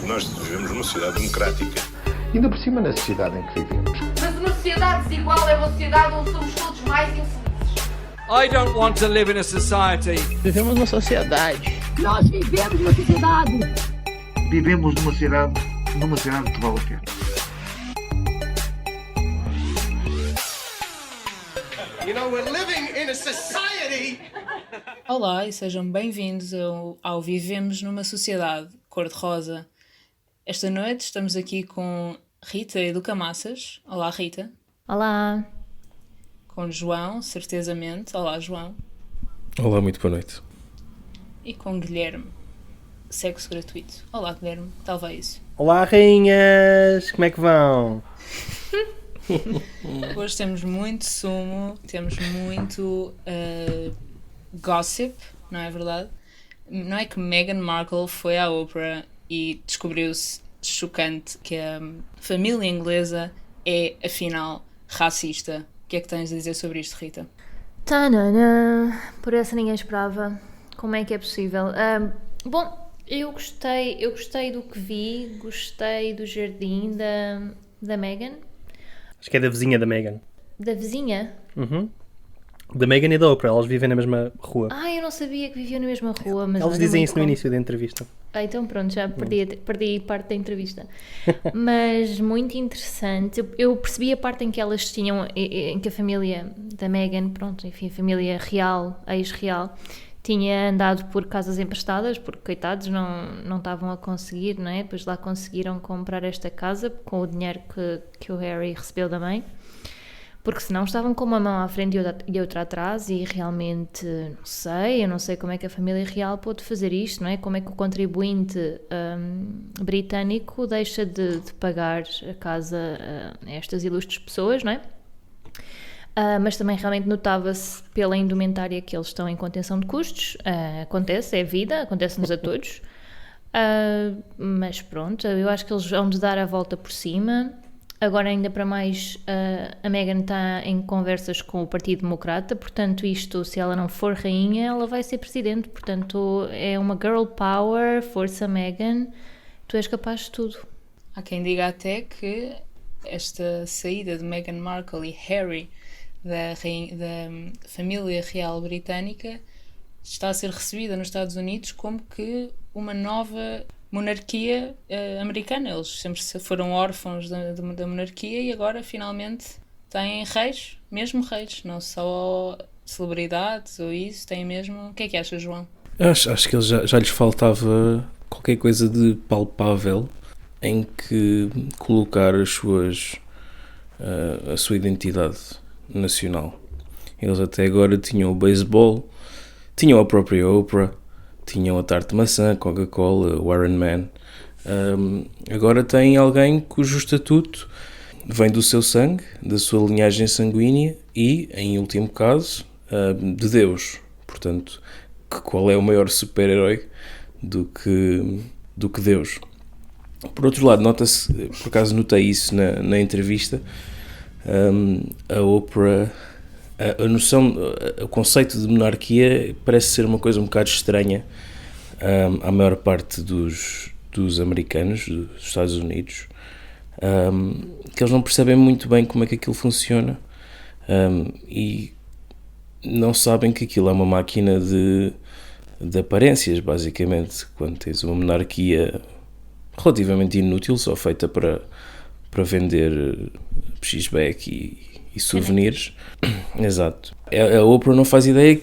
Nós vivemos numa sociedade democrática. Ainda por cima na sociedade em que vivemos. Mas uma sociedade desigual é uma sociedade onde somos todos mais infelizes. I don't want to live in a society. Vivemos numa sociedade. Nós vivemos numa sociedade. Vivemos numa sociedade que vale a pena. You know, we're living in a society. Olá e sejam bem-vindos ao Vivemos numa Sociedade Cor-de-Rosa. Esta noite estamos aqui com Rita Educamassas. Olá, Rita. Olá. Com João, certezamente. Olá, João. Olá, muito boa noite. E com Guilherme. Sexo gratuito. Olá, Guilherme. Tal vai isso. Olá, rainhas! Como é que vão? Hoje temos muito sumo, temos muito gossip, não é verdade? Não é que Meghan Markle foi à Oprah e descobriu-se chocante que a família inglesa é, afinal, racista. O que é que tens a dizer sobre isto, Rita? Tanana, por essa ninguém esperava. Como é que é possível? Bom, eu gostei do que vi, gostei do jardim da Meghan. Acho que é da vizinha da Meghan. Da vizinha? Uhum. Da Meghan e da Oprah, elas vivem na mesma rua. Eu não sabia que viviam na mesma rua. Mas eles dizem isso no início da entrevista. Então pronto, já perdi parte da entrevista. Mas muito interessante. Eu percebi a parte em que elas tinham, em que a família da Meghan, pronto, enfim, a família real, ex-real, tinha andado por casas emprestadas, porque coitados não estavam a conseguir, não é? Depois lá conseguiram comprar esta casa com o dinheiro que o Harry recebeu da mãe. Porque senão estavam com uma mão à frente e outra atrás e realmente, eu não sei como é que a família real pôde fazer isto, não é? Como é que o contribuinte britânico deixa de pagar a casa a estas ilustres pessoas, não é? Mas também realmente notava-se pela indumentária que eles estão em contenção de custos. Acontece, é vida, acontece-nos a todos. Mas pronto, eu acho que eles vão de dar a volta por cima. Agora, ainda para mais, a Meghan está em conversas com o Partido Democrata, portanto, isto, se ela não for rainha, ela vai ser presidente. Portanto, é uma girl power, força Meghan, tu és capaz de tudo. Há quem diga até que esta saída de Meghan Markle e Harry da família real britânica está a ser recebida nos Estados Unidos como que uma nova monarquia americana. Eles sempre foram órfãos da monarquia e agora finalmente têm reis, mesmo reis, não só celebridades ou isso, têm mesmo... O que é que achas, João? Acho que eles já lhes faltava qualquer coisa de palpável em que colocar a sua identidade nacional. Eles até agora tinham o beisebol, tinham a própria Oprah, tinham a tarte de maçã, Coca-Cola, o Iron Man. Agora tem alguém cujo estatuto vem do seu sangue, da sua linhagem sanguínea e, em último caso, de Deus. Portanto, qual é o maior super-herói do que Deus? Por outro lado, nota-se, por acaso notei isso na entrevista, a Oprah... A noção, o conceito de monarquia parece ser uma coisa um bocado estranha à maior parte dos americanos, dos Estados Unidos, que eles não percebem muito bem como é que aquilo funciona e não sabem que aquilo é uma máquina de aparências, basicamente. Quando tens uma monarquia relativamente inútil, só feita para vender pechisbeck e souvenirs. Exato. A Oprah não faz ideia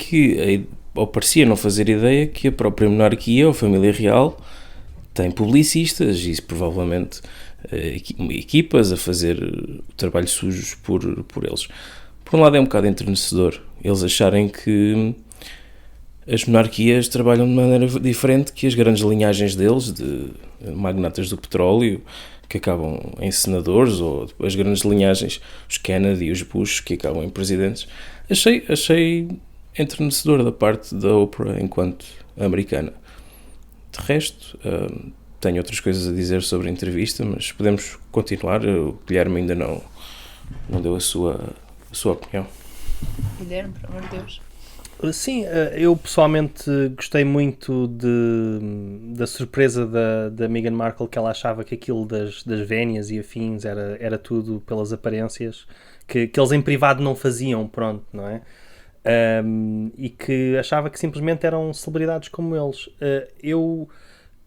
ou parecia não fazer ideia que a própria monarquia ou a família real tem publicistas e provavelmente equipas a fazer o trabalho sujo por eles. Por um lado é um bocado enternecedor eles acharem que as monarquias trabalham de maneira diferente que as grandes linhagens deles, de magnatas do petróleo, que acabam em senadores, ou as grandes linhagens, os Kennedy e os Bush, que acabam em presidentes. Achei enternecedor da parte da Oprah enquanto americana. De resto, tenho outras coisas a dizer sobre a entrevista, mas podemos continuar. O Guilherme ainda não deu a sua opinião. Guilherme, pelo amor de Deus. Sim, eu pessoalmente gostei muito da surpresa da Meghan Markle, que ela achava que aquilo das vénias e afins era tudo pelas aparências, que eles em privado não faziam, pronto, não é? E que achava que simplesmente eram celebridades como eles. Eu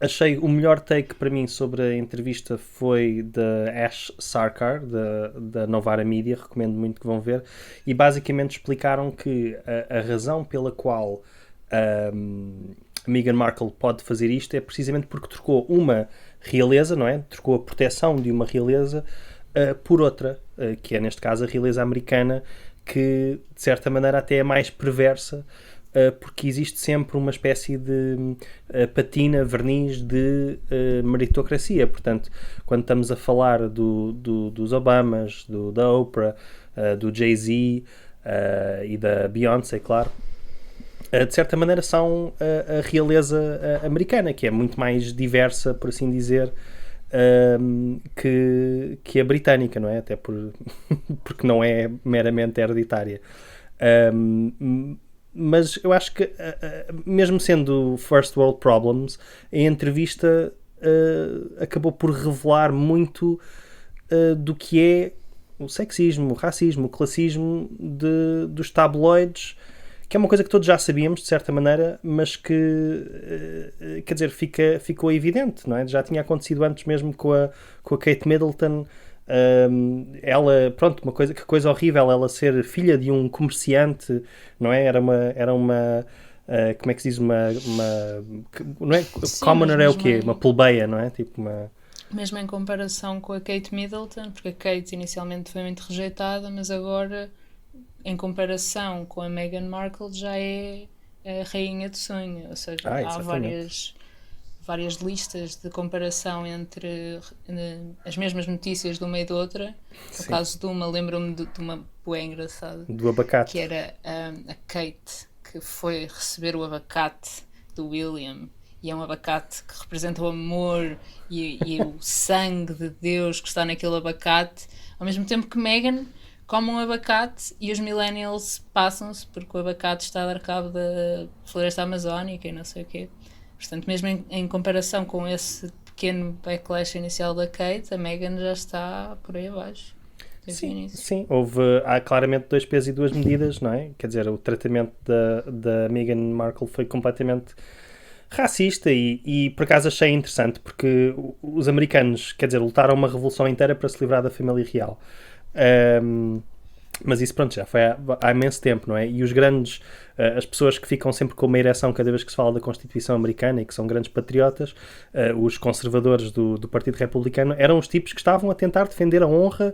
achei o melhor take para mim sobre a entrevista foi da Ash Sarkar, da Novara Media, recomendo muito que vão ver, e basicamente explicaram que a razão pela qual Meghan Markle pode fazer isto é precisamente porque trocou uma realeza, não é? Trocou a proteção de uma realeza por outra, que é neste caso a realeza americana, que de certa maneira até é mais perversa, porque existe sempre uma espécie de patina, verniz de meritocracia. Portanto, quando estamos a falar dos Obamas, da Oprah, do Jay-Z e da Beyoncé, claro, de certa maneira são a realeza americana, que é muito mais diversa, por assim dizer, que a britânica, não é? Até porque não é meramente hereditária. Mas eu acho que, mesmo sendo First World Problems, a entrevista acabou por revelar muito do que é o sexismo, o racismo, o classismo dos tabloides, que é uma coisa que todos já sabíamos, de certa maneira, mas que, quer dizer, ficou evidente, não é? Já tinha acontecido antes mesmo com a Kate Middleton. Ela, pronto, que coisa horrível ela ser filha de um comerciante, não é? Era uma como é que se diz, não é? Sim, Commoner é o quê? Uma plebeia, não é? Tipo uma... Mesmo em comparação com a Kate Middleton, porque a Kate inicialmente foi muito rejeitada, mas agora, em comparação com a Meghan Markle, já é a rainha do sonho, ou seja, há várias listas de comparação entre as mesmas notícias de uma e de outra. No caso de uma, lembro-me de uma bué engraçada. Do abacate. Que era a Kate, que foi receber o abacate do William. E é um abacate que representa o amor e o sangue de Deus que está naquele abacate. Ao mesmo tempo que Meghan come um abacate e os millennials passam-se porque o abacate está a dar cabo da floresta amazónica e não sei o quê. Portanto, mesmo em comparação com esse pequeno backlash inicial da Kate, a Meghan já está por aí abaixo. Sim, há claramente dois pesos e duas medidas, não é? Quer dizer, o tratamento da Meghan Markle foi completamente racista e por acaso achei interessante, porque os americanos, quer dizer, lutaram uma revolução inteira para se livrar da família real. Mas isso, pronto, já foi há imenso tempo, não é? E os grandes, as pessoas que ficam sempre com uma ereção cada vez que se fala da Constituição Americana e que são grandes patriotas, os conservadores do Partido Republicano, eram os tipos que estavam a tentar defender a honra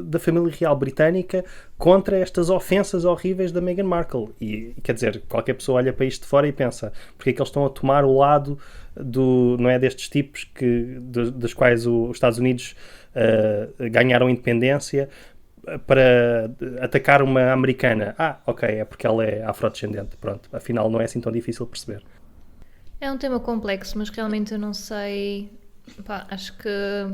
da família real britânica contra estas ofensas horríveis da Meghan Markle. E, quer dizer, qualquer pessoa olha para isto de fora e pensa, porque é que eles estão a tomar o lado não é, destes tipos dos quais os Estados Unidos ganharam independência para atacar uma americana. Ok, é porque ela é afrodescendente. Pronto, afinal não é assim tão difícil de perceber. É um tema complexo, mas realmente eu não sei. Acho que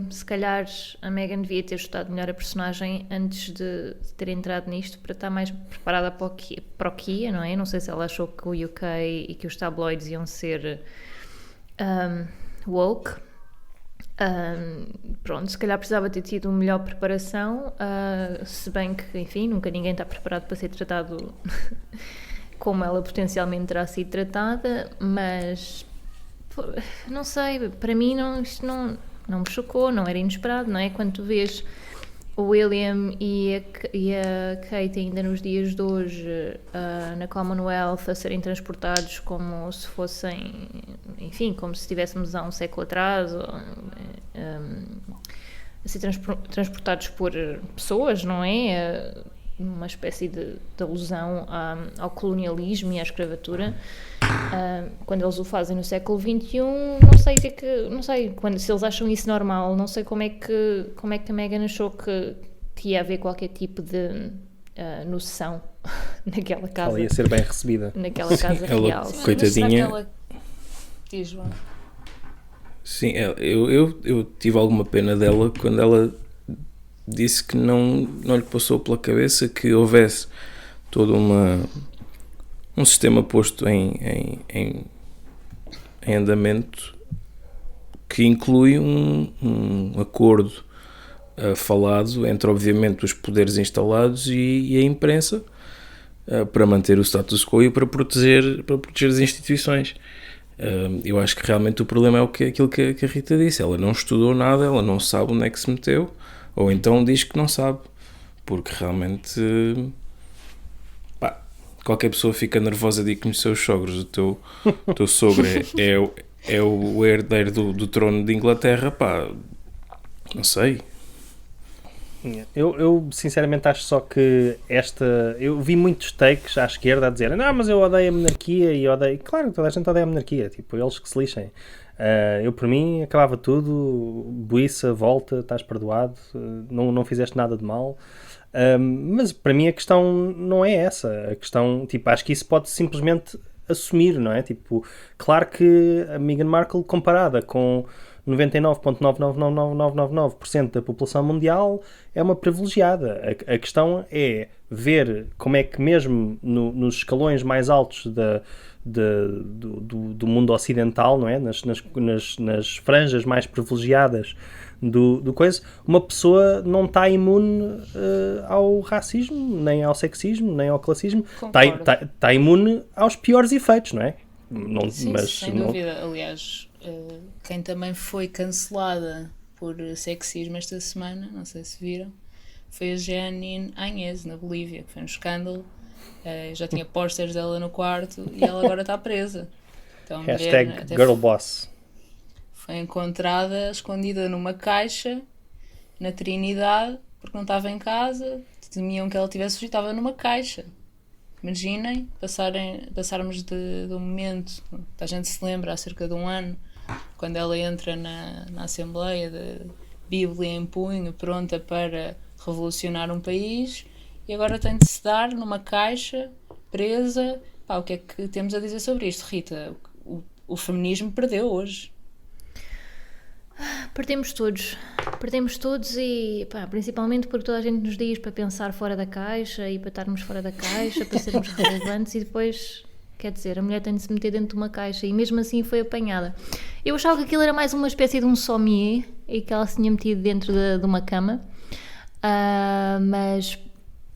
se calhar a Meghan devia ter estudado melhor a personagem antes de ter entrado nisto, para estar mais preparada para o que ia, não é? Não sei se ela achou que o UK e que os tabloides iam ser woke. Pronto, se calhar precisava ter tido uma melhor preparação, se bem que, enfim, nunca ninguém está preparado para ser tratado como ela potencialmente terá sido tratada, mas não sei, para mim isto não me chocou, não era inesperado, não é? Quando tu vês o William e a Kate ainda nos dias de hoje na Commonwealth a serem transportados como se fossem, enfim, como se estivéssemos há um século atrás, a ser transportados por pessoas, não é? Uma espécie de alusão ao colonialismo e à escravatura. Quando eles o fazem no século XXI, não sei se eles acham isso normal, não sei como é que a Meghan achou que ia haver qualquer tipo de noção naquela casa. Ela ia ser bem recebida. Naquela casa real. Coitadinha. Diz, João. Sim, eu tive alguma pena dela quando ela disse que não lhe passou pela cabeça que houvesse todo um sistema posto em andamento que inclui um acordo falado entre, obviamente, os poderes instalados e a imprensa para manter o status quo e para proteger as instituições. Eu acho que realmente o problema é aquilo que a Rita disse. Ela não estudou nada, ela não sabe onde é que se meteu, ou então diz que não sabe, porque realmente qualquer pessoa fica nervosa de conhecer os sogros. O teu sogro é o herdeiro do trono de Inglaterra, não sei. Eu sinceramente acho só que eu vi muitos takes à esquerda a dizer não, mas eu odeio a monarquia e odeio... Claro, toda a gente odeia a monarquia, tipo, eles que se lixem. Eu, por mim, acabava tudo, buiça, volta, estás perdoado, não fizeste nada de mal. Mas para mim a questão não é essa. A questão, tipo, acho que isso pode simplesmente assumir, não é? Tipo, claro que a Meghan Markle comparada com 99,999999% da população mundial é uma privilegiada. A questão é ver como é que mesmo nos escalões mais altos do mundo ocidental, não é? Nas franjas mais privilegiadas do coisa, uma pessoa não está imune ao racismo, nem ao sexismo, nem ao classismo. Está imune aos piores efeitos, não é? Sim, mas, sem dúvida. Aliás, quem também foi cancelada por sexismo esta semana, não sei se viram, foi a Jeanine Áñez, na Bolívia, que foi um escândalo. Já tinha pósteres dela no quarto e ela agora está presa. Então, #girlboss. Foi encontrada escondida numa caixa na Trinidade, porque não estava em casa, temiam que ela tivesse fugido, estava numa caixa. Imaginem passarmos do momento, a gente se lembra, há cerca de um ano, quando ela entra na Assembleia, de Bíblia em punho, pronta para revolucionar um país, e agora tem de se dar numa caixa, presa. O que é que temos a dizer sobre isto, Rita? O feminismo perdeu hoje. Perdemos todos e principalmente porque toda a gente nos diz para pensar fora da caixa e para estarmos fora da caixa, para sermos relevantes, e depois, quer dizer, a mulher tem de se meter dentro de uma caixa e mesmo assim foi apanhada. Eu achava que aquilo era mais uma espécie de um sommier e que ela se tinha metido dentro de uma cama, mas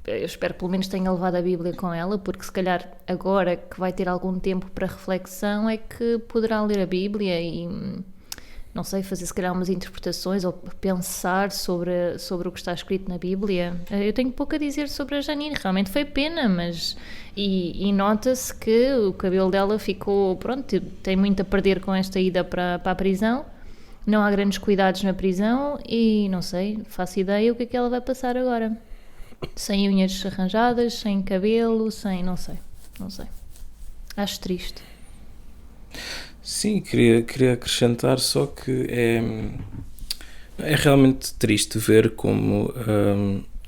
eu espero que pelo menos tenha levado a Bíblia com ela, porque se calhar agora que vai ter algum tempo para reflexão é que poderá ler a Bíblia e, não sei, fazer se calhar umas interpretações ou pensar sobre o que está escrito na Bíblia. Eu tenho pouco a dizer sobre a Janine, realmente foi pena, mas e nota-se que o cabelo dela ficou, pronto, tem muito a perder com esta ida para a prisão, não há grandes cuidados na prisão e não sei, faço ideia o que é que ela vai passar agora. Sem unhas arranjadas, sem cabelo, não sei. Acho triste. Sim, queria acrescentar só que é realmente triste ver como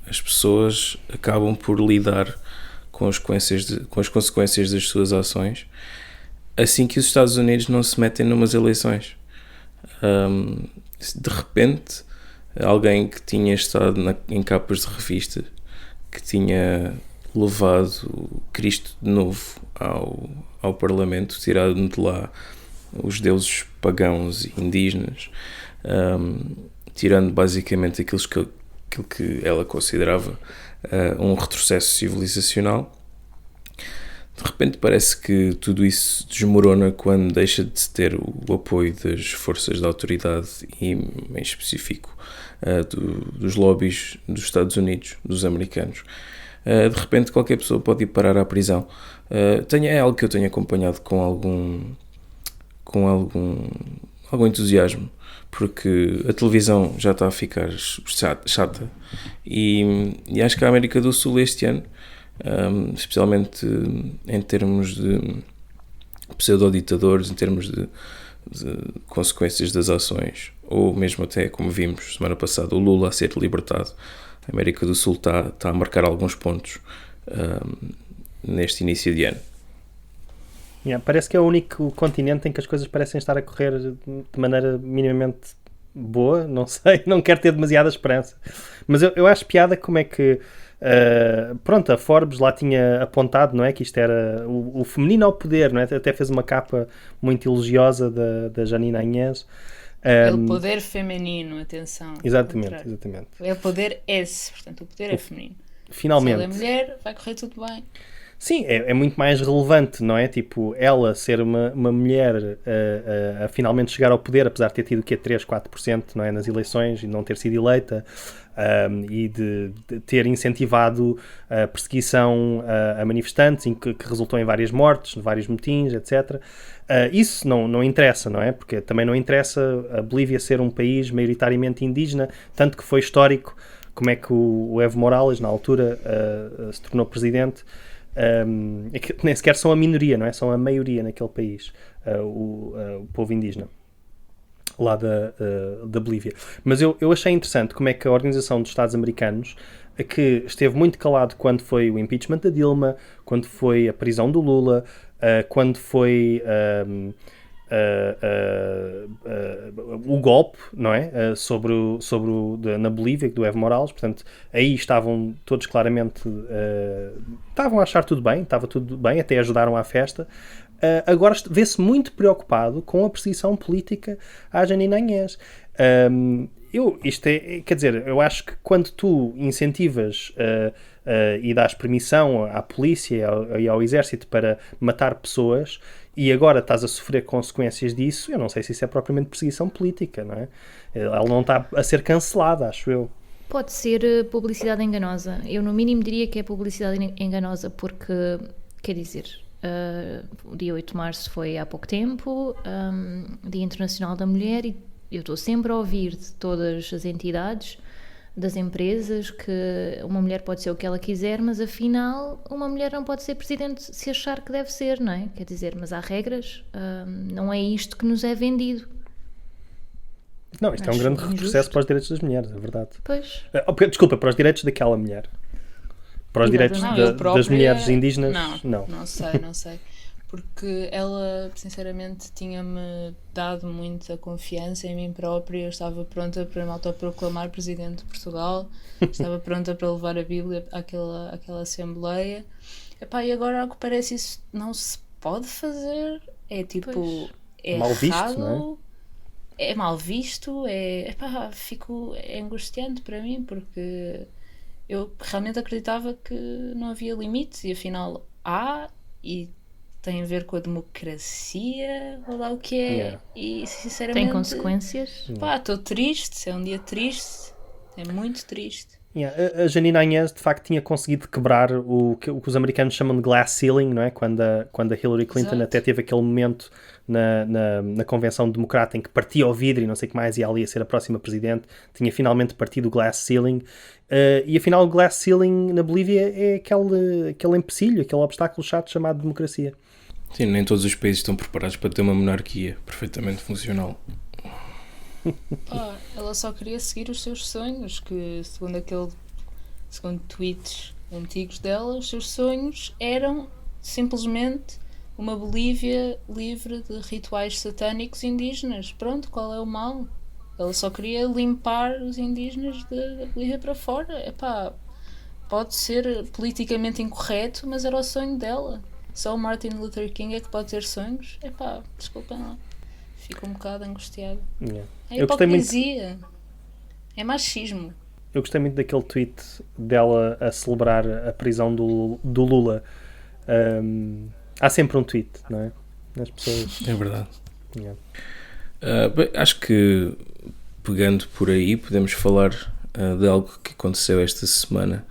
as pessoas acabam por lidar com as consequências das suas ações assim que os Estados Unidos não se metem numas eleições. De repente, alguém que tinha estado em capas de revista, que tinha levado Cristo de novo ao Parlamento, tirado de lá os deuses pagãos e indígenas, tirando basicamente aquilo que ela considerava um retrocesso civilizacional. De repente parece que tudo isso desmorona quando deixa de se ter o apoio das forças de autoridade e, em específico, dos lobbies dos Estados Unidos, dos americanos. De repente qualquer pessoa pode ir parar à prisão. É algo que eu tenho acompanhado com algum entusiasmo, porque a televisão já está a ficar chata e acho que a América do Sul este ano, especialmente em termos de pseudo-ditadores, em termos de consequências das ações, ou mesmo até, como vimos semana passada, o Lula a ser libertado, a América do Sul está a marcar alguns pontos neste início de ano. Parece que é o único continente em que as coisas parecem estar a correr de maneira minimamente boa, não sei, não quero ter demasiada esperança, mas eu acho piada como é que Pronto, a Forbes lá tinha apontado, não é, que isto era o feminino ao poder, não é? Até fez uma capa muito elogiosa da Janine Agnès. O poder feminino, atenção. Exatamente. É o poder S, portanto o poder é feminino. Finalmente. Se ela é mulher, vai correr tudo bem. Sim, é muito mais relevante, não é? Tipo, ela ser uma mulher a finalmente chegar ao poder, apesar de ter tido 3, 4%, não é, nas eleições e não ter sido eleita, e de ter incentivado a perseguição a manifestantes, que resultou em várias mortes, vários motins, etc. Isso não interessa, não é? Porque também não interessa a Bolívia ser um país maioritariamente indígena, tanto que foi histórico como é que o Evo Morales, na altura, se tornou presidente. Que nem sequer são a minoria, não é? São a maioria naquele país, o povo indígena lá da Bolívia. Mas eu achei interessante como é que a Organização dos Estados Americanos, que esteve muito calado quando foi o impeachment da Dilma, quando foi a prisão do Lula, quando foi o golpe, não é? Na Bolívia, do Evo Morales. Portanto, aí estavam todos claramente estavam a achar estava tudo bem, até ajudaram à festa. Agora vê-se muito preocupado com a perseguição política à Janine Agnès. Quer dizer, eu acho que quando tu incentivas e dás permissão à polícia e ao exército para matar pessoas, e agora estás a sofrer consequências disso, eu não sei se isso é propriamente perseguição política, não é? Ela não está a ser cancelada, acho eu. Pode ser publicidade enganosa. Eu, no mínimo, diria que é publicidade enganosa, porque, quer dizer, o dia 8 de março foi há pouco tempo, Dia Internacional da Mulher, e eu estou sempre a ouvir de todas as entidades, das empresas, que uma mulher pode ser o que ela quiser, mas afinal uma mulher não pode ser presidente se achar que deve ser, não é? Quer dizer, mas há regras, não é isto que nos é vendido. Não, isto é um grande retrocesso para os direitos das mulheres, é verdade. Pois. Desculpa, para os direitos daquela mulher. Para os direitos das mulheres indígenas, não. Não sei. Porque ela, sinceramente, tinha-me dado muita confiança em mim própria. Eu estava pronta para me autoproclamar Presidente de Portugal. Estava pronta para levar a Bíblia àquela Assembleia. E agora, ao que parece, isso não se pode fazer. É tipo... Pois. É mal visto, errado, não é mal visto. É angustiante para mim, porque eu realmente acreditava que não havia limites. E afinal há, e tem a ver com a democracia, ou lá o que é. Yeah. E sinceramente... Tem consequências. Estou triste, é um dia triste, é muito triste. Yeah. A Janine Agnès, de facto, tinha conseguido quebrar o que os americanos chamam de glass ceiling, não é? Quando a Hillary Clinton Exato. até teve aquele momento na convenção democrata em que partia o vidro e não sei o que mais, e ela ia ser a próxima presidente, tinha finalmente partido o glass ceiling. E afinal o glass ceiling na Bolívia é aquele empecilho, aquele obstáculo chato chamado democracia. Sim, nem todos os países estão preparados para ter uma monarquia perfeitamente funcional. Ela só queria seguir os seus sonhos, que segundo tweets antigos dela, os seus sonhos eram simplesmente uma Bolívia livre de rituais satânicos indígenas. Pronto, qual é o mal? Ela só queria limpar os indígenas da Bolívia para fora. Pode ser politicamente incorreto, mas era o sonho dela. Só o Martin Luther King é que pode ter sonhos. Desculpem lá. Fico um bocado angustiado. Yeah. É hipocrisia. É machismo. Eu gostei muito daquele tweet dela a celebrar a prisão do Lula. Há sempre um tweet, não é? As pessoas... É verdade. Yeah. Acho que, pegando por aí, podemos falar de algo que aconteceu esta semana,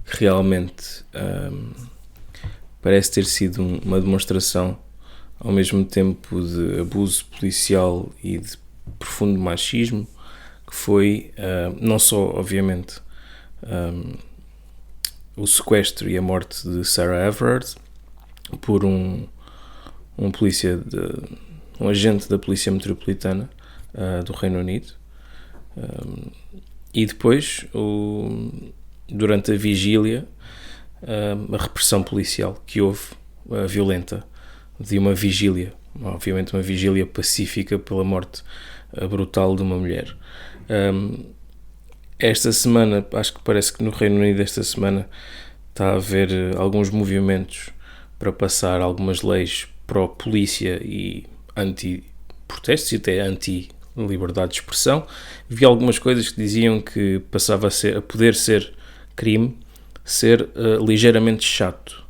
que realmente parece ter sido uma demonstração ao mesmo tempo de abuso policial e de profundo machismo, que foi não só, obviamente, o sequestro e a morte de Sarah Everard por um agente da Polícia Metropolitana do Reino Unido, e depois, durante a vigília, a repressão policial que houve, violenta, de uma vigília, obviamente uma vigília pacífica pela morte brutal de uma mulher. esta semana, acho que parece que no Reino Unido esta semana está a haver alguns movimentos para passar algumas leis pró-polícia e anti-protestos e até anti-liberdade de expressão. Vi algumas coisas que diziam que passava a poder ser crime ser ligeiramente chato,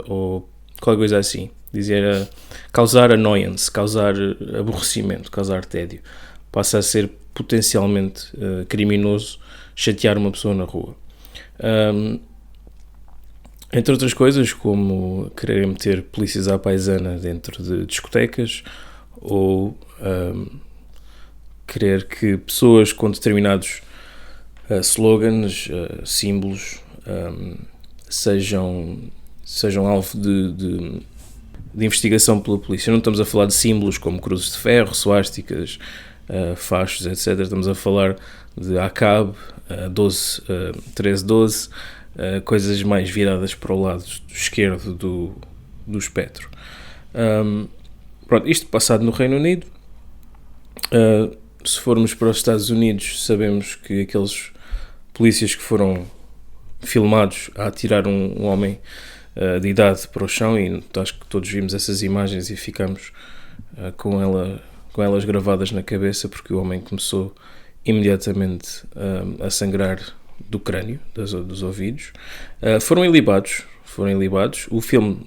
ou qualquer coisa assim. Dizer causar annoyance, causar aborrecimento, causar tédio. Passa a ser potencialmente criminoso chatear uma pessoa na rua. Entre outras coisas, como querer meter polícias à paisana dentro de discotecas, ou querer que pessoas com determinados slogans, símbolos, sejam alvo de investigação pela polícia. Não estamos a falar de símbolos como cruzes de ferro, suásticas, fachos, etc. Estamos a falar de ACAB, 1312, coisas mais viradas para o lado esquerdo do espectro. Pronto, isto passado no Reino Unido. Se formos para os Estados Unidos, sabemos que aqueles polícias que foram filmados a atirar um homem de idade para o chão, e acho que todos vimos essas imagens e ficamos com elas gravadas na cabeça, porque o homem começou imediatamente a sangrar do crânio, dos ouvidos. Foram ilibados. O filme,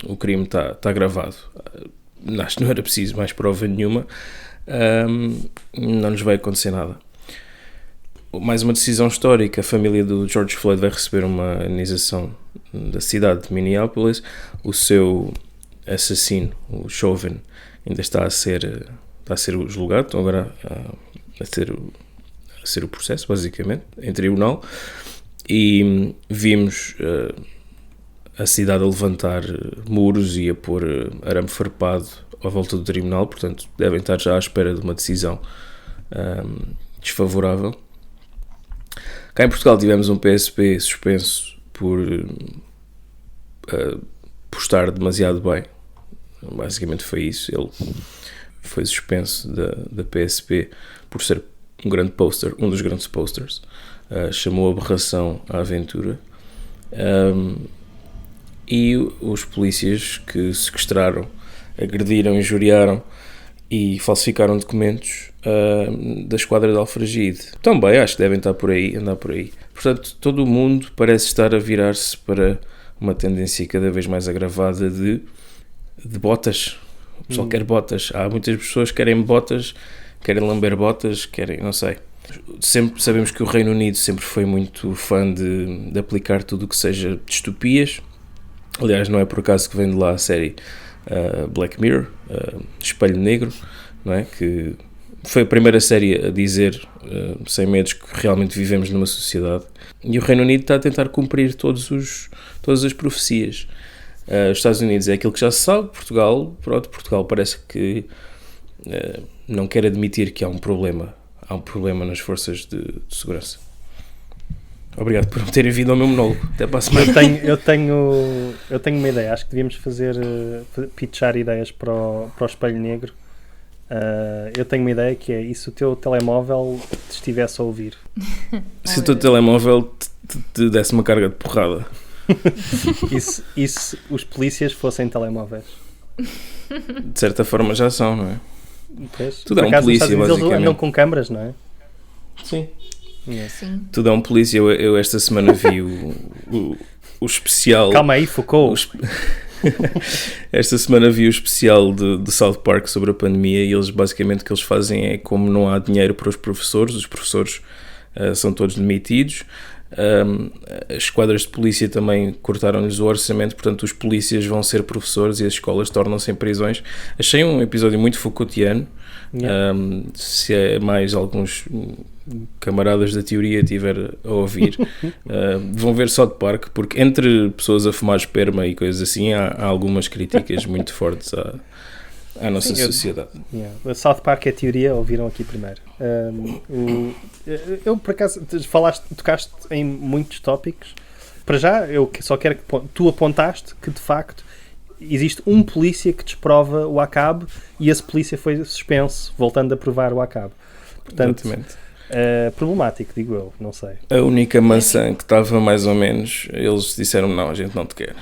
o crime está gravado. Acho que não era preciso mais prova nenhuma. Não nos vai acontecer nada. Mais uma decisão histórica. A família do George Floyd vai receber uma indenização da cidade de Minneapolis. O seu assassino, o Chauvin, ainda está a ser julgado. Estão agora a ser o processo, basicamente, em tribunal. E vimos a cidade a levantar muros e a pôr arame farpado à volta do tribunal. Portanto, devem estar já à espera de uma decisão desfavorável. Cá em Portugal tivemos um PSP suspenso por estar demasiado bem. Basicamente foi isso. Ele foi suspenso da PSP por ser um dos grandes posters. Chamou aberração à aventura. E os polícias que sequestraram, agrediram, injuriaram e falsificaram documentos da esquadra de Alfragide. Também acho que devem andar por aí. Portanto, todo o mundo parece estar a virar-se para uma tendência cada vez mais agravada de botas. O pessoal quer botas. Há muitas pessoas que querem botas, querem lamber botas, não sei. Sempre sabemos que o Reino Unido sempre foi muito fã de aplicar tudo o que seja distopias. Aliás, não é por acaso que vem de lá a série Black Mirror, Espelho Negro, não é? Que foi a primeira série a dizer, sem medos, que realmente vivemos numa sociedade. E o Reino Unido está a tentar cumprir todas as profecias. Os Estados Unidos é aquilo que já se sabe. Portugal parece que não quer admitir que há um problema nas forças de segurança. Obrigado por me terem vindo ao meu monólogo. Até para a semana. Eu tenho uma ideia. Acho que devíamos pitchar ideias para o Espelho Negro. Eu tenho uma ideia que é: e se o teu telemóvel te estivesse a ouvir? Se o teu telemóvel te desse uma carga de porrada? E se os polícias fossem telemóveis? De certa forma já são, não é? Pois, tudo é um polícia, basicamente. Eles andam com câmaras, não é? Sim. Sim. Tudo é um polícia. Eu esta semana vi o especial... Calma aí, Foucault. Esta semana vi o especial de South Park sobre a pandemia, e eles basicamente o que eles fazem é, como não há dinheiro para os professores são todos demitidos. As esquadras de polícia também cortaram-lhes o orçamento, portanto os polícias vão ser professores e as escolas tornam-se em prisões. Achei um episódio muito Foucaultiano. Se é mais alguns camaradas da teoria tiver a ouvir, vão ver South Park, porque entre pessoas a fumar esperma e coisas assim há algumas críticas muito fortes à nossa sociedade. South Park é teoria, ouviram aqui primeiro. Eu por acaso tocaste em muitos tópicos. Para já eu só quero que tu apontaste que de facto existe um polícia que desprova o ACAB, e esse polícia foi suspenso, voltando a provar o ACAB. Portanto, problemático, digo eu, não sei. A única maçã que estava mais ou menos, eles disseram não, a gente não te quer.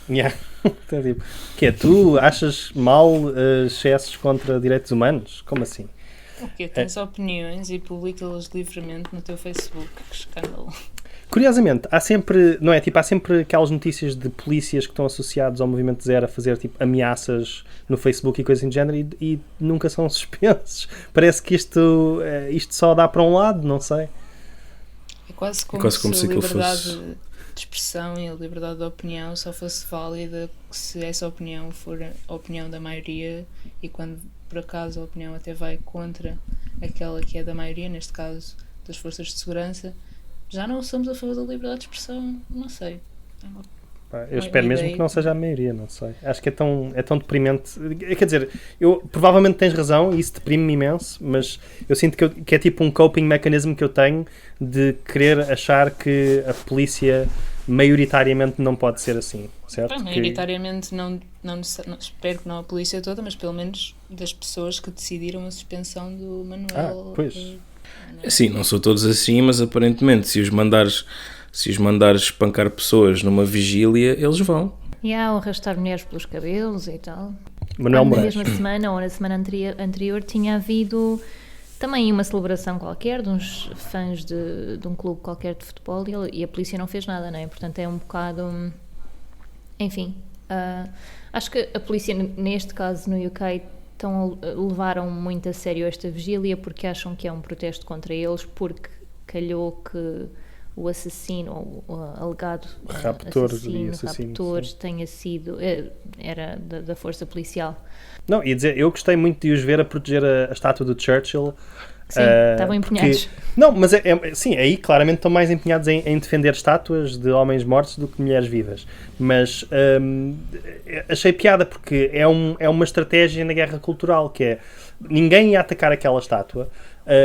Yeah. Então, tipo, que tu achas mal excessos contra direitos humanos? Como assim? O quê? Tens opiniões e publica-las livremente no teu Facebook. Que escândalo. Curiosamente, há sempre, não é? Tipo, há sempre aquelas notícias de polícias que estão associados ao Movimento Zero a fazer tipo ameaças no Facebook e coisas do género e nunca são suspensos. Parece que isto só dá para um lado, não sei. É quase como se a liberdade de expressão e a liberdade de opinião só fosse válida se essa opinião for a opinião da maioria e quando por acaso a opinião até vai contra aquela que é da maioria, neste caso das forças de segurança, já não somos a favor da liberdade de expressão, não sei. Eu espero mesmo que não seja a maioria, não sei. Acho que é tão deprimente. Quer dizer, provavelmente tens razão e isso deprime-me imenso, mas eu sinto que é tipo um coping mechanism que eu tenho de querer achar que a polícia maioritariamente não pode ser assim, certo? Maioritariamente não, espero que não a polícia toda, mas pelo menos das pessoas que decidiram a suspensão do Manuel. Pois. Sim, não são todos assim, mas aparentemente se os mandares espancar pessoas numa vigília, eles vão. Ou arrastar mulheres pelos cabelos e tal. Manuel Moraes. Na mesma semana ou na semana anterior tinha havido também uma celebração qualquer de uns fãs de um clube qualquer de futebol e a polícia não fez nada, não é? Portanto é um bocado... Enfim, acho que a polícia neste caso no UK levaram muito a sério esta vigília porque acham que é um protesto contra eles porque calhou que o assassino, ou o alegado raptor tenha sido, era da força policial. Não, ia dizer, eu gostei muito de os ver a proteger a estátua do Churchill. Sim, estavam empenhados. Não, mas sim, aí claramente estão mais empenhados em defender estátuas de homens mortos do que mulheres vivas. Mas achei piada porque é uma estratégia na guerra cultural, que é ninguém ia atacar aquela estátua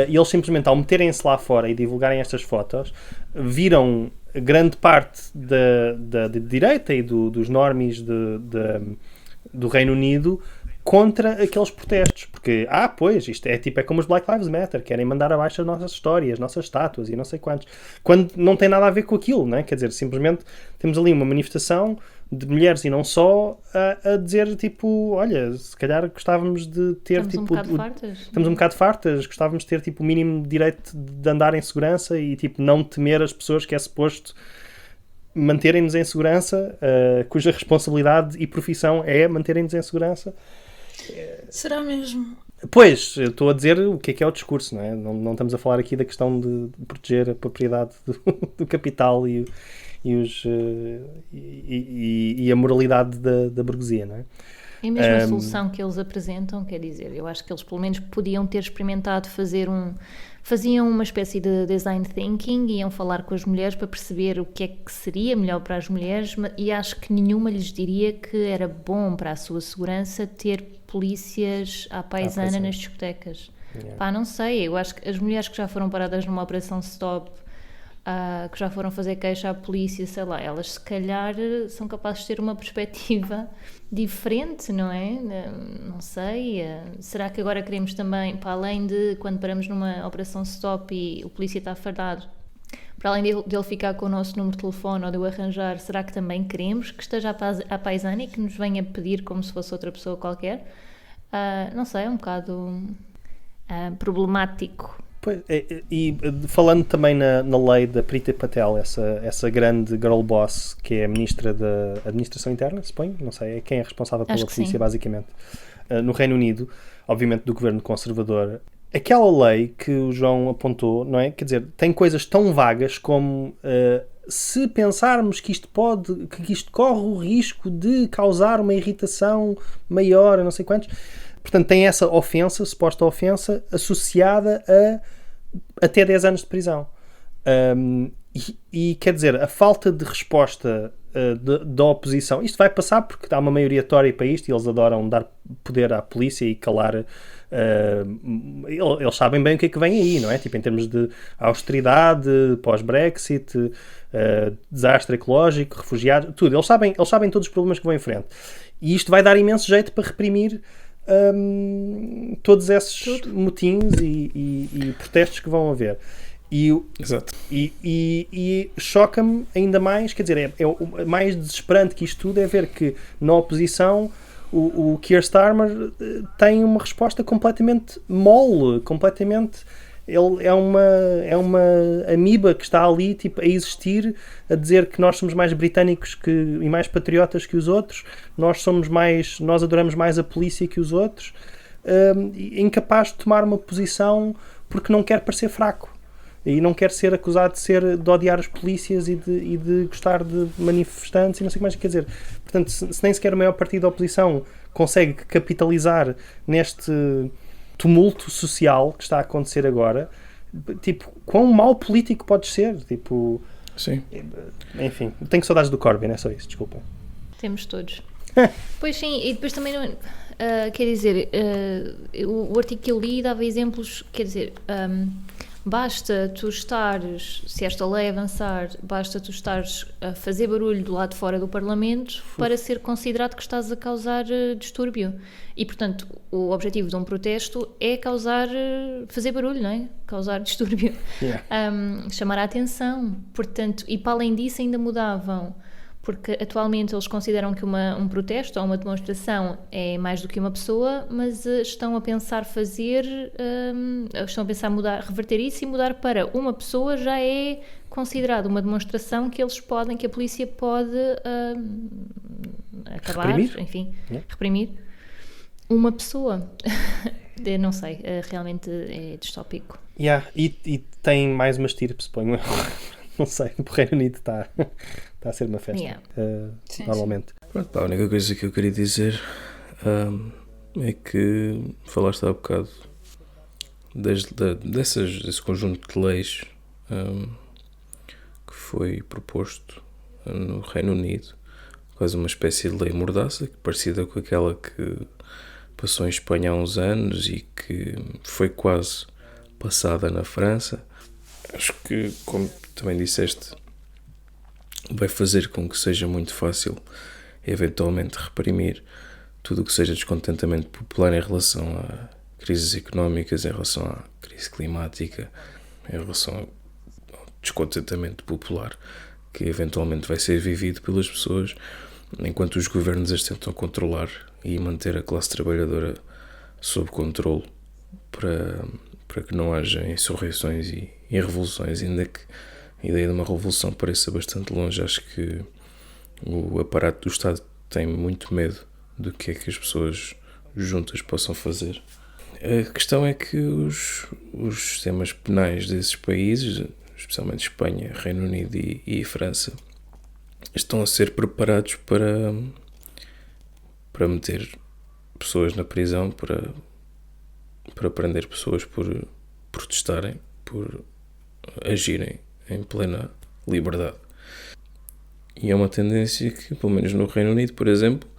e eles simplesmente ao meterem-se lá fora e divulgarem estas fotos, viram grande parte da direita e dos normies do Reino Unido contra aqueles protestos, porque, pois, isto é como os Black Lives Matter, querem mandar abaixo as nossas histórias, as nossas estátuas e não sei quantos, quando não tem nada a ver com aquilo, não é? Quer dizer, simplesmente temos ali uma manifestação de mulheres e não só a dizer, tipo, olha, se calhar gostávamos de ter, estamos um bocado fartas, gostávamos de ter, tipo, o mínimo direito de andar em segurança e, tipo, não temer as pessoas que é suposto manterem-nos em segurança, cuja responsabilidade e profissão é manterem-nos em segurança. Será mesmo? Pois, eu estou a dizer o que é o discurso, não é? Não estamos a falar aqui da questão de proteger a propriedade do capital e a moralidade da burguesia, não é? E mesmo a solução que eles apresentam, quer dizer, eu acho que eles pelo menos podiam ter experimentado faziam uma espécie de design thinking, iam falar com as mulheres para perceber o que é que seria melhor para as mulheres e acho que nenhuma lhes diria que era bom para a sua segurança ter polícias à paisana nas discotecas. Yeah. Não sei, eu acho que as mulheres que já foram paradas numa operação stop, que já foram fazer queixa à polícia, sei lá, elas se calhar são capazes de ter uma perspectiva diferente, não é? Não sei, será que agora queremos também, para além de quando paramos numa operação stop e o polícia está fardado, para além dele ficar com o nosso número de telefone ou de o arranjar, será que também queremos que esteja à paisana e que nos venha pedir como se fosse outra pessoa qualquer? Não sei, é um bocado problemático. Pois, e falando também na lei da Priti Patel, essa grande girl boss que é a ministra da Administração Interna, suponho, não sei, é quem é responsável pela polícia, basicamente, no Reino Unido, obviamente do governo conservador. Aquela lei que o João apontou, não é? Quer dizer, tem coisas tão vagas como se pensarmos que isto corre o risco de causar uma irritação maior, não sei quantos. Portanto, tem essa ofensa, suposta ofensa, associada a até 10 anos de prisão. E quer dizer, a falta de resposta da oposição, isto vai passar porque há uma maioria tória para isto e eles adoram dar poder à polícia e calar. Eles sabem bem o que é que vem aí, não é? Tipo, em termos de austeridade, pós-Brexit, desastre ecológico, refugiados, tudo. Eles sabem todos os problemas que vão em frente. E isto vai dar imenso jeito para reprimir todos esses motins e protestos que vão haver. Exato. E choca-me ainda mais, quer dizer, o mais desesperante que isto tudo é ver que na oposição o Keir Starmer tem uma resposta completamente mole, completamente... Ele é uma amiba que está ali tipo, a existir, a dizer que nós somos mais britânicos e mais patriotas que os outros, nós adoramos mais a polícia que os outros, incapaz de tomar uma posição porque não quer parecer fraco e não quer ser acusado de odiar as polícias e de gostar de manifestantes e não sei o que mais quer dizer. Portanto, se nem sequer o maior partido da oposição consegue capitalizar neste tumulto social que está a acontecer agora, tipo, quão mau político podes ser? Tipo, sim. Enfim, tenho saudades do Corbyn, é só isso, desculpa. Temos todos. Pois sim, e depois também, quer dizer, o artigo que eu li dava exemplos, quer dizer, basta tu estares, se esta lei avançar, basta tu estares a fazer barulho do lado de fora do Parlamento para ser considerado que estás a causar distúrbio. E, portanto, o objetivo de um protesto é fazer barulho, não é? Causar distúrbio. Yeah. Chamar a atenção. Portanto, e para além disso ainda mudavam, porque atualmente eles consideram que um protesto ou uma demonstração é mais do que uma pessoa, mas estão a pensar reverter isso e mudar para uma pessoa já é considerado uma demonstração que a polícia pode acabar, reprimir? Enfim, reprimir uma pessoa. Eu não sei, realmente é distópico. E tem mais uma estirpe, suponho. Não sei, o Reino Unido está a ser uma festa. Yeah. Normalmente. Pronto, a única coisa que eu queria dizer é que falaste há bocado desse conjunto de leis que foi proposto no Reino Unido, quase uma espécie de lei mordaça, parecida com aquela que passou em Espanha há uns anos e que foi quase passada na França. Acho que, como também disseste, vai fazer com que seja muito fácil eventualmente reprimir tudo o que seja descontentamento popular em relação a crises económicas, em relação à crise climática, em relação ao descontentamento popular que eventualmente vai ser vivido pelas pessoas enquanto os governos as tentam controlar e manter a classe trabalhadora sob controle para que não haja insurreições e revoluções, ainda que a ideia de uma revolução pareça bastante longe. Acho que o aparato do Estado tem muito medo do que é que as pessoas juntas possam fazer. A questão é que os sistemas penais desses países, especialmente Espanha, Reino Unido e França, estão a ser preparados para meter pessoas na prisão, para prender pessoas por protestarem, por agirem em plena liberdade. E é uma tendência que, pelo menos no Reino Unido, por exemplo,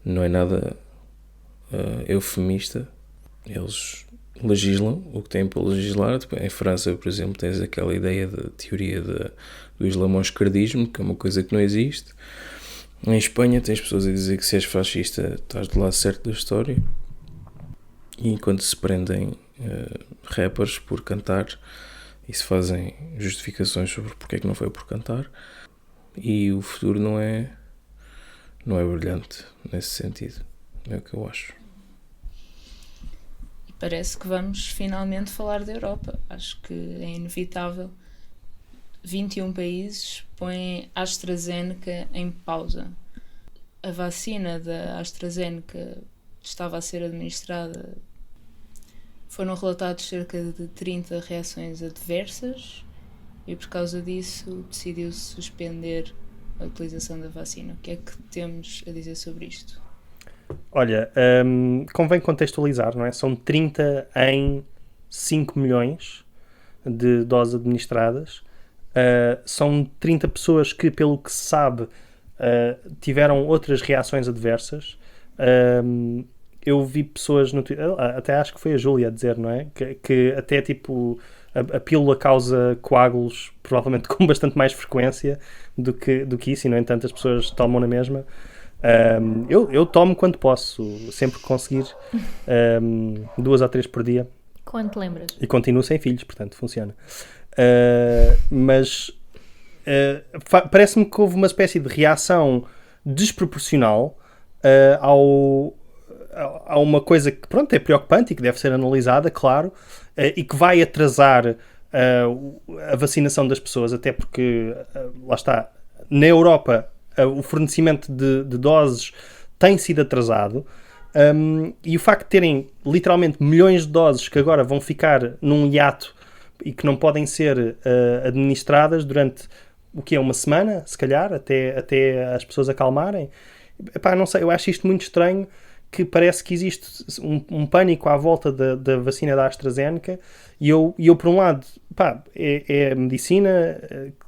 não é nada eufemista. Eles legislam o que têm para legislar. Em França, por exemplo, tens aquela ideia da teoria do islamoscardismo, que é uma coisa que não existe. Em Espanha tens pessoas a dizer que se és fascista estás do lado certo da história. E enquanto se prendem rappers por cantar e se fazem justificações sobre porque é que não foi por cantar, e o futuro não é brilhante nesse sentido, é o que eu acho. E parece que vamos finalmente falar da Europa. Acho que é inevitável. 21 países põem a AstraZeneca em pausa. A vacina da AstraZeneca estava a ser administrada. Foram relatados cerca de 30 reações adversas e por causa disso decidiu-se suspender a utilização da vacina. O que é que temos a dizer sobre isto? Olha, convém contextualizar, não é? São 30 em 5 milhões de doses administradas. São 30 pessoas que, pelo que se sabe, tiveram outras reações adversas. Eu vi pessoas no Twitter, até acho que foi a Júlia a dizer, não é? Que até tipo a pílula causa coágulos provavelmente com bastante mais frequência do que isso, e no entanto as pessoas tomam na mesma. Eu tomo quando posso, sempre que conseguir, 2 ou 3 por dia. Quando te lembras? E continuo sem filhos, portanto funciona. Mas parece-me que houve uma espécie de reação desproporcional a uma coisa que, pronto, é preocupante e que deve ser analisada, claro, e que vai atrasar a vacinação das pessoas, até porque, lá está, na Europa o fornecimento de doses tem sido atrasado, e o facto de terem literalmente milhões de doses que agora vão ficar num hiato e que não podem ser administradas durante o que é uma semana, se calhar, até as pessoas acalmarem. Epá, não sei, eu acho isto muito estranho, que parece que existe um pânico à volta da vacina da AstraZeneca, e eu por um lado, é medicina,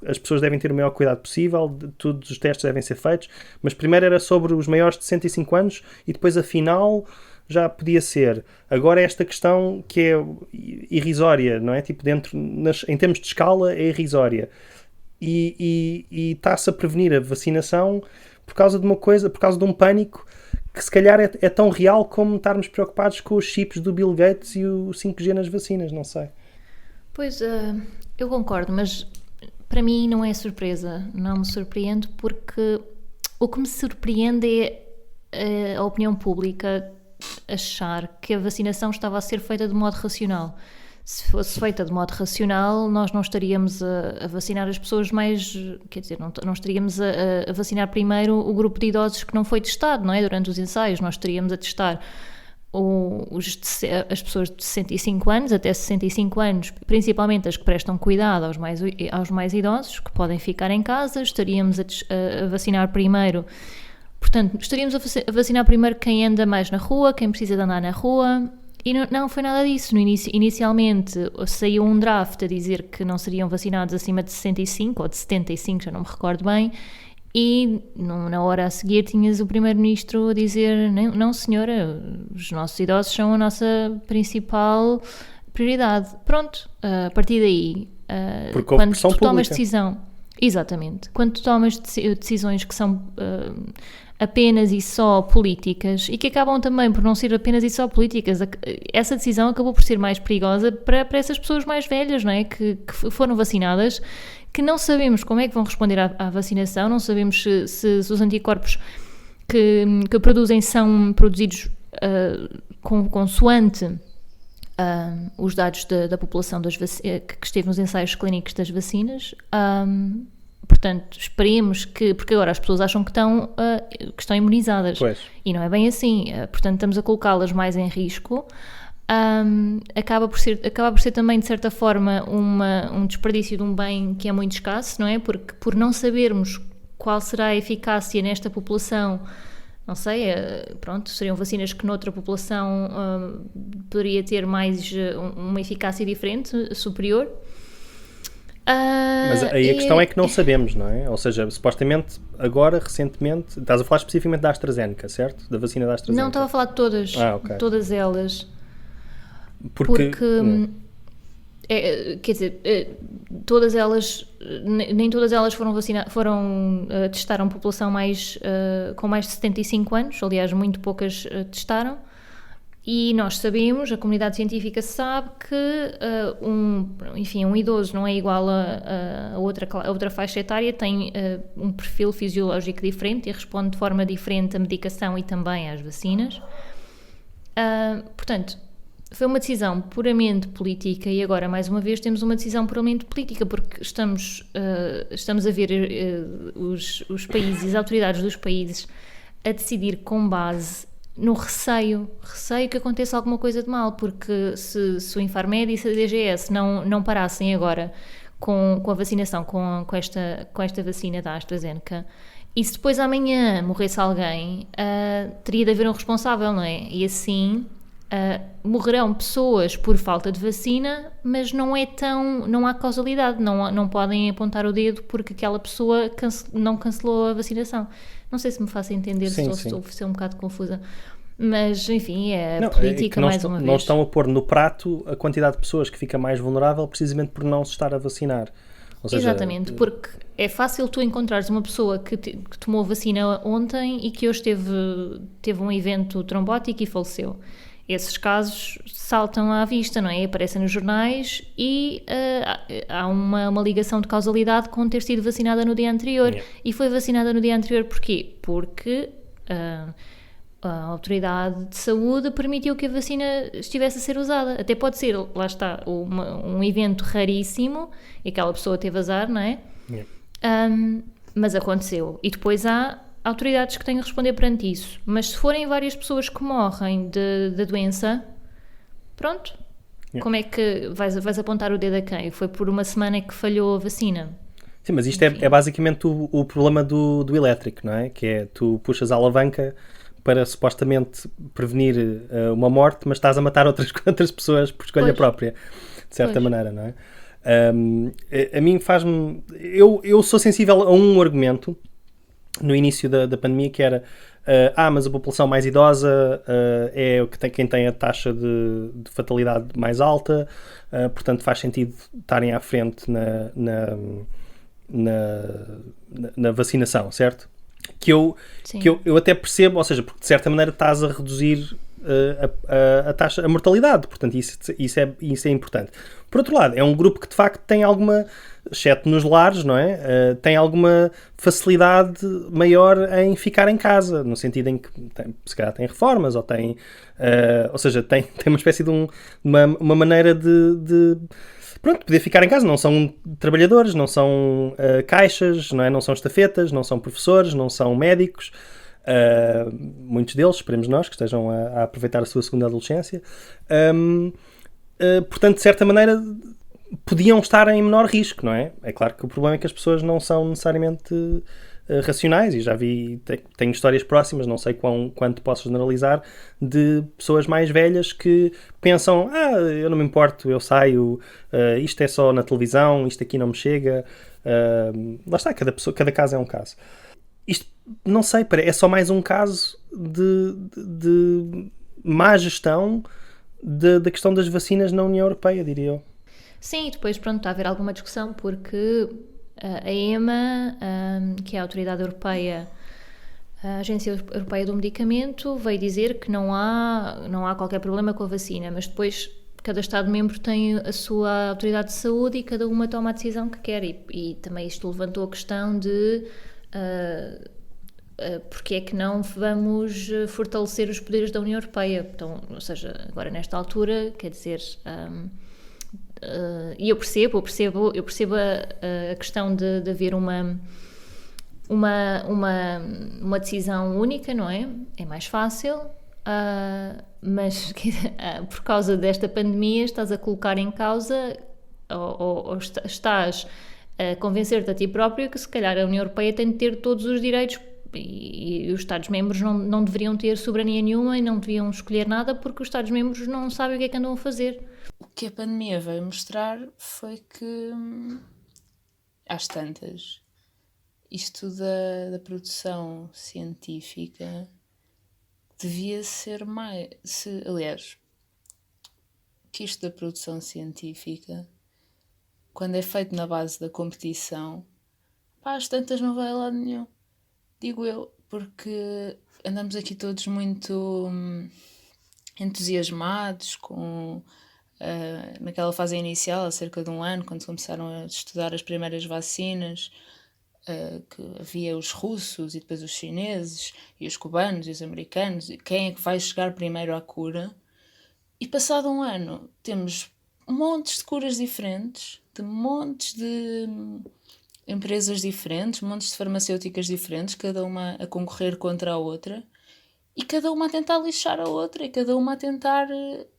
as pessoas devem ter o maior cuidado possível, todos os testes devem ser feitos, mas primeiro era sobre os maiores de 65 anos e depois afinal já podia ser. Agora esta questão que é irrisória, não é? Tipo, em termos de escala é irrisória, e está-se a prevenir a vacinação por causa de uma coisa, por causa de um pânico que se calhar é tão real como estarmos preocupados com os chips do Bill Gates e o 5G nas vacinas, não sei. Pois, eu concordo, mas para mim não é surpresa, não me surpreende, porque o que me surpreende é a opinião pública achar que a vacinação estava a ser feita de modo racional. Se fosse feita de modo racional, nós não estaríamos a vacinar as pessoas mais... Quer dizer, não estaríamos a vacinar primeiro o grupo de idosos que não foi testado, não é? Durante os ensaios, nós estaríamos a testar as pessoas de 65 anos, até 65 anos, principalmente as que prestam cuidado aos mais idosos, que podem ficar em casa, estaríamos a vacinar primeiro... Portanto, estaríamos a vacinar primeiro quem anda mais na rua, quem precisa de andar na rua... E não foi nada disso. Inicialmente saiu um draft a dizer que não seriam vacinados acima de 65 ou de 75, já não me recordo bem, e na hora a seguir tinhas o primeiro-ministro a dizer: não senhora, os nossos idosos são a nossa principal prioridade. Pronto, a partir daí, quando tu tomas decisão, exatamente, quando tu tomas decisões que são apenas e só políticas, e que acabam também por não ser apenas e só políticas, essa decisão acabou por ser mais perigosa para essas pessoas mais velhas, não é? Que foram vacinadas, que não sabemos como é que vão responder à vacinação, não sabemos se os anticorpos que produzem são produzidos consoante os dados da população que esteve nos ensaios clínicos das vacinas. Portanto, esperemos porque agora as pessoas acham que estão imunizadas. Pois. E não é bem assim. Portanto, estamos a colocá-las mais em risco. Acaba por ser também, de certa forma, um desperdício de um bem que é muito escasso, não é? Porque por não sabermos qual será a eficácia nesta população, não sei, pronto, seriam vacinas que noutra população poderia ter mais uma eficácia diferente, superior. Mas aí a questão é que não sabemos, não é? Ou seja, supostamente, agora, recentemente, estás a falar especificamente da AstraZeneca, certo? Da vacina da AstraZeneca. Não, estava a falar de todas. Okay. Todas elas. Porque quer dizer, todas elas, nem todas elas testaram população com mais de 75 anos, aliás, muito poucas testaram. E nós sabemos, a comunidade científica sabe que um idoso não é igual a outra faixa etária, tem um perfil fisiológico diferente e responde de forma diferente à medicação e também às vacinas. Portanto, foi uma decisão puramente política, e agora, mais uma vez, temos uma decisão puramente política, porque estamos a ver os países, as autoridades dos países, a decidir com base no receio que aconteça alguma coisa de mal, porque se o Infarmed e se a DGS não parassem agora com a vacinação, com esta vacina da AstraZeneca, e se depois amanhã morresse alguém, teria de haver um responsável, não é? E assim morrerão pessoas por falta de vacina, mas não há causalidade, não podem apontar o dedo porque aquela pessoa não cancelou a vacinação. Não sei se me faço entender, se estou a ser um bocado confusa. Mas, enfim, política, mais uma vez. Não estão a pôr no prato a quantidade de pessoas que fica mais vulnerável precisamente por não se estar a vacinar. Ou seja, Exatamente, porque é fácil tu encontrares uma pessoa que tomou vacina ontem e que hoje teve um evento trombótico e faleceu. Esses casos saltam à vista, não é? Aparecem nos jornais e há uma ligação de causalidade com ter sido vacinada no dia anterior. Yeah. E foi vacinada no dia anterior porquê? Porque a autoridade de saúde permitiu que a vacina estivesse a ser usada. Até pode ser, lá está, um evento raríssimo e aquela pessoa teve azar, não é? Yeah. Mas aconteceu. E depois há autoridades que têm a responder perante isso. Mas se forem várias pessoas que morrem da doença, pronto. Yeah. Como é que vais apontar o dedo a quem? Foi por uma semana que falhou a vacina. Sim, mas isto é basicamente o problema do elétrico, não é? Que é, tu puxas a alavanca para supostamente prevenir uma morte, mas estás a matar outras pessoas por escolha própria, de certa maneira, não é? A mim faz-me... Eu sou sensível a um argumento no início da pandemia, que era mas a população mais idosa é quem tem a taxa de fatalidade mais alta, portanto faz sentido estarem à frente na vacinação, certo? Que eu até percebo, ou seja, porque de certa maneira estás a reduzir a taxa, a mortalidade, portanto isso é importante. Por outro lado, é um grupo que de facto tem alguma, exceto nos lares, não é? Tem alguma facilidade maior em ficar em casa, no sentido em que se calhar tem reformas, ou tem, ou seja, tem uma espécie de uma maneira de poder ficar em casa. Não são trabalhadores, não são caixas, não é? Não são estafetas, não são professores, não são médicos. Muitos deles, esperemos nós, que estejam a aproveitar a sua segunda adolescência. Portanto, de certa maneira, podiam estar em menor risco, não é? É claro que o problema é que as pessoas não são necessariamente racionais, e já tenho histórias próximas, não sei quanto posso generalizar, de pessoas mais velhas que pensam, eu não me importo, eu saio, isto é só na televisão, isto aqui não me chega. Lá está, cada caso é um caso. Isto, não sei, é só mais um caso de má gestão da questão das vacinas na União Europeia, diria eu. Sim, e depois, pronto, está a haver alguma discussão porque a EMA, que é a Autoridade Europeia, a Agência Europeia do Medicamento, veio dizer que não há qualquer problema com a vacina, mas depois cada Estado-membro tem a sua autoridade de saúde e cada uma toma a decisão que quer, e também isto levantou a questão de porque é que não vamos fortalecer os poderes da União Europeia. Então, ou seja, agora nesta altura, quer dizer... e eu percebo a questão de haver uma decisão única, não é? É mais fácil, mas por causa desta pandemia estás a colocar em causa ou estás a convencer-te a ti próprio que se calhar a União Europeia tem de ter todos os direitos e os Estados-membros não deveriam ter soberania nenhuma e não deviam escolher nada porque os Estados-membros não sabem o que é que andam a fazer. O que a pandemia veio mostrar foi que, às tantas, isto da produção científica devia ser mais... aliás, que isto da produção científica, quando é feito na base da competição, às tantas não vai a lado nenhum. Digo eu, porque andamos aqui todos muito entusiasmados com... naquela fase inicial, há cerca de um ano, quando começaram a estudar as primeiras vacinas, que havia os russos e depois os chineses e os cubanos e os americanos, e quem é que vai chegar primeiro à cura? E passado um ano temos montes de curas diferentes, de montes de empresas diferentes, montes de farmacêuticas diferentes, cada uma a concorrer contra a outra, e cada uma a tentar lixar a outra, e cada uma a tentar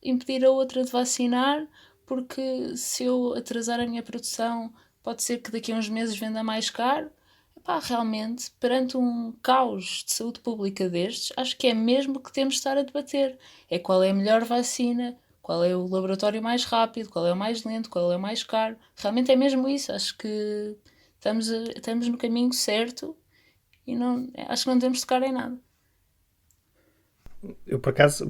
impedir a outra de vacinar, porque se eu atrasar a minha produção, pode ser que daqui a uns meses venda mais caro. Realmente, perante um caos de saúde pública destes, acho que é mesmo que temos de estar a debater. É qual é a melhor vacina, qual é o laboratório mais rápido, qual é o mais lento, qual é o mais caro. Realmente é mesmo isso. Acho que estamos no caminho certo e acho que não temos de tocar em nada. Eu, por acaso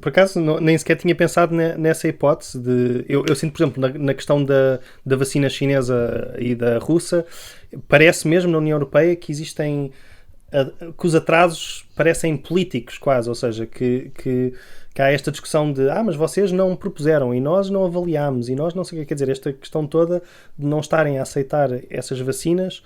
nem sequer tinha pensado nessa hipótese. Eu sinto, por exemplo, na questão da vacina chinesa e da russa, parece mesmo na União Europeia que existem... que os atrasos parecem políticos quase, ou seja, que há esta discussão de mas vocês não propuseram e nós não avaliámos e nós não sei o que quer dizer, esta questão toda de não estarem a aceitar essas vacinas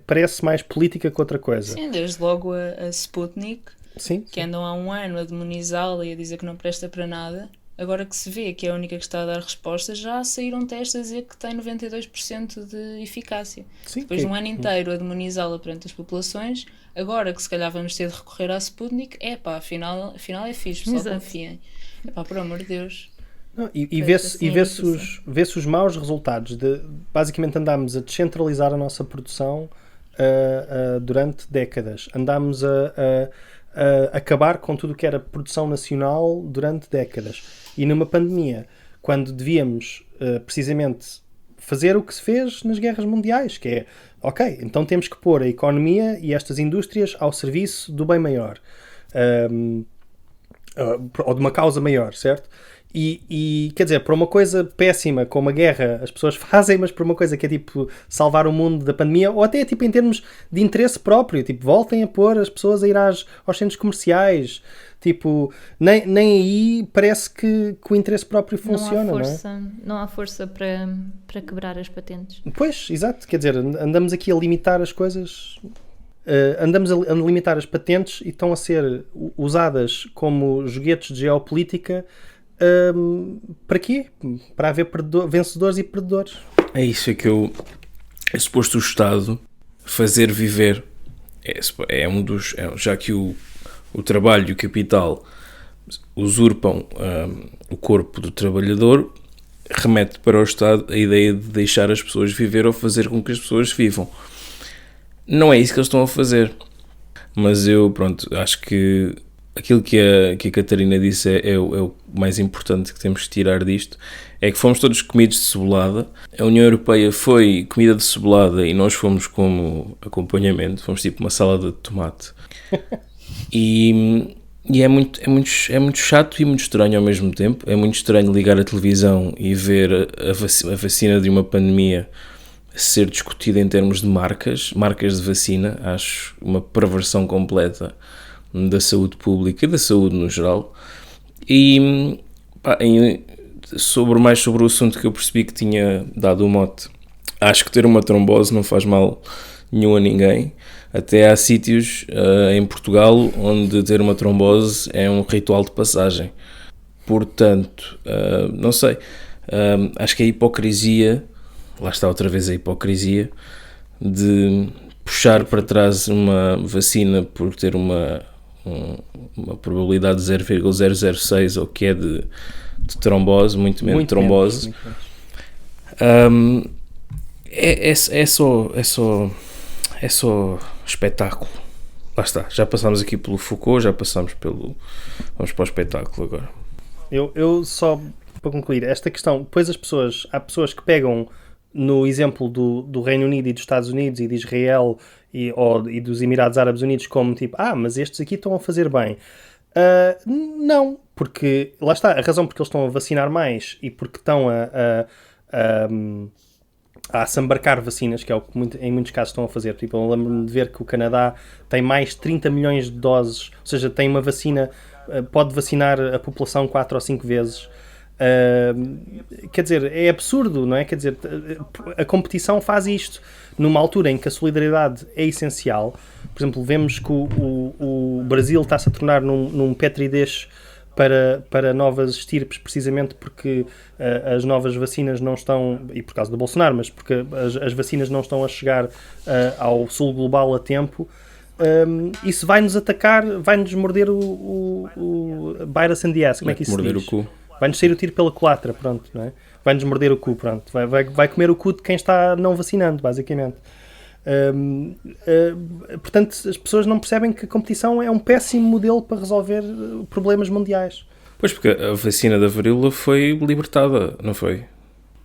parece mais política que outra coisa. Sim, desde logo a Sputnik, sim, que andam há um ano a demonizá-la e a dizer que não presta para nada. Agora que se vê que é a única que está a dar respostas, já saíram testes a dizer que tem 92% de eficácia. Sim, depois de um ano inteiro a demonizá-la perante as populações, agora que se calhar vamos ter de recorrer à Sputnik, afinal é fixe, pessoal, Exato. confiem. Por amor de Deus. Não, e vê-se os maus resultados de basicamente andámos a descentralizar a nossa produção durante décadas. Andámos a acabar com tudo o que era produção nacional durante décadas. E numa pandemia, quando devíamos precisamente fazer o que se fez nas guerras mundiais, que é, ok, então temos que pôr a economia e estas indústrias ao serviço do bem maior. Ou de uma causa maior, certo? E quer dizer, por uma coisa péssima como a guerra as pessoas fazem, mas por uma coisa que é tipo salvar o mundo da pandemia, ou até tipo em termos de interesse próprio, tipo voltem a pôr as pessoas a ir aos centros comerciais, tipo nem aí parece que o interesse próprio funciona, não há força para quebrar as patentes. Pois, exato, quer dizer, andamos aqui a limitar as coisas. Andamos a limitar as patentes e estão a ser usadas como joguetes de geopolítica. Para quê? Para haver vencedores e perdedores. É isso, é suposto o Estado fazer viver. Já que o trabalho e o capital usurpam o corpo do trabalhador, remete para o Estado a ideia de deixar as pessoas viver ou fazer com que as pessoas vivam. Não é isso que eles estão a fazer. Mas eu, acho que aquilo que a Catarina disse é o mais importante que temos que tirar disto, é que fomos todos comidos de cebolada. A União Europeia foi comida de cebolada e nós fomos como acompanhamento, fomos tipo uma salada de tomate. E é muito chato e muito estranho ao mesmo tempo. É muito estranho ligar a televisão e ver a vacina de uma pandemia ser discutida em termos de marcas de vacina. Acho uma perversão completa da saúde pública e da saúde no geral. E sobre o assunto que eu percebi que tinha dado o mote, acho que ter uma trombose não faz mal nenhum a ninguém. Até há sítios em Portugal onde ter uma trombose é um ritual de passagem. Portanto, não sei, acho que a hipocrisia, lá está outra vez a hipocrisia de puxar para trás uma vacina por ter uma probabilidade de 0,006 ou que é de trombose, muito menos de trombose. É só espetáculo. Lá está, já passámos aqui pelo Foucault, vamos para o espetáculo agora. Eu só para concluir esta questão, depois há pessoas que pegam no exemplo do Reino Unido e dos Estados Unidos e de Israel e dos Emirados Árabes Unidos como tipo, mas estes aqui estão a fazer bem. Não, porque lá está, a razão porque eles estão a vacinar mais e porque estão a assambarcar vacinas, que é o que em muitos casos estão a fazer. Tipo, eu lembro-me de ver que o Canadá tem mais de 30 milhões de doses, ou seja, tem uma vacina, pode vacinar a população 4 ou 5 vezes. Quer dizer, é absurdo, não é? Quer dizer, a competição faz isto numa altura em que a solidariedade é essencial. Por exemplo, vemos que o Brasil está-se a tornar num petri-dish para novas estirpes, precisamente porque as novas vacinas não estão, e por causa do Bolsonaro, mas porque as vacinas não estão a chegar ao sul global a tempo. Isso vai-nos atacar, vai-nos morder o virus and the ass, como é que isso se diz? O cu. Vai-nos sair o tiro pela culatra, pronto, não é? Vai-nos morder o cu, pronto. Vai comer o cu de quem está não vacinando, basicamente. Portanto, as pessoas não percebem que a competição é um péssimo modelo para resolver problemas mundiais. Pois, porque a vacina da varíola foi libertada, não foi?